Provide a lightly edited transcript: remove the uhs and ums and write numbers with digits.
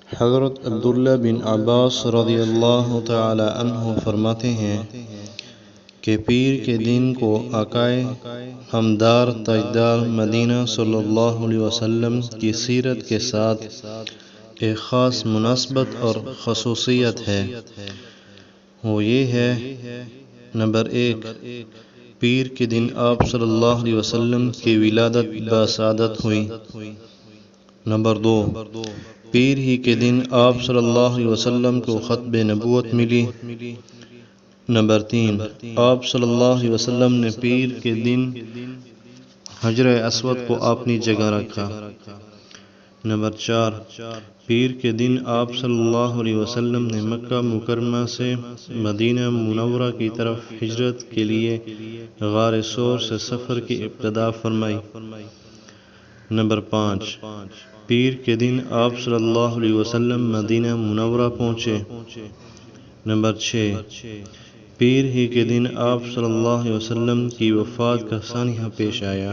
حضرت عبداللہ بن عباس رضی اللہ تعالی عنہ فرماتے ہیں کہ پیر کے دن کو آقائے ہمدار تاجدار مدینہ صلی اللہ علیہ وسلم کی سیرت کے ساتھ ایک خاص مناسبت اور خصوصیت ہے۔ وہ یہ ہے: نمبر 1، پیر کے دن آپ صلی اللہ علیہ وسلم کی ولادت بسعادت ہوئی۔ نمبر 2، پیر ہی کے دن آپ صلی اللہ علیہ وسلم کو ختم نبوت ملی۔ نمبر 3، آپ صلی اللہ علیہ وسلم نے پیر کے دن حجر اسود کو اپنی جگہ رکھا۔ نمبر 4، پیر کے دن آپ صلی اللہ علیہ وسلم نے مکہ مکرمہ سے مدینہ منورہ کی طرف ہجرت کے لیے غار ثور سے سفر کی ابتدا فرمائی۔ نمبر 5، پیر کے دن آپ صلی اللہ علیہ وسلم مدینہ منورہ پہنچے۔ نمبر 6، پیر ہی کے دن آپ صلی اللہ علیہ وسلم کی وفات کا سانحہ پیش آیا۔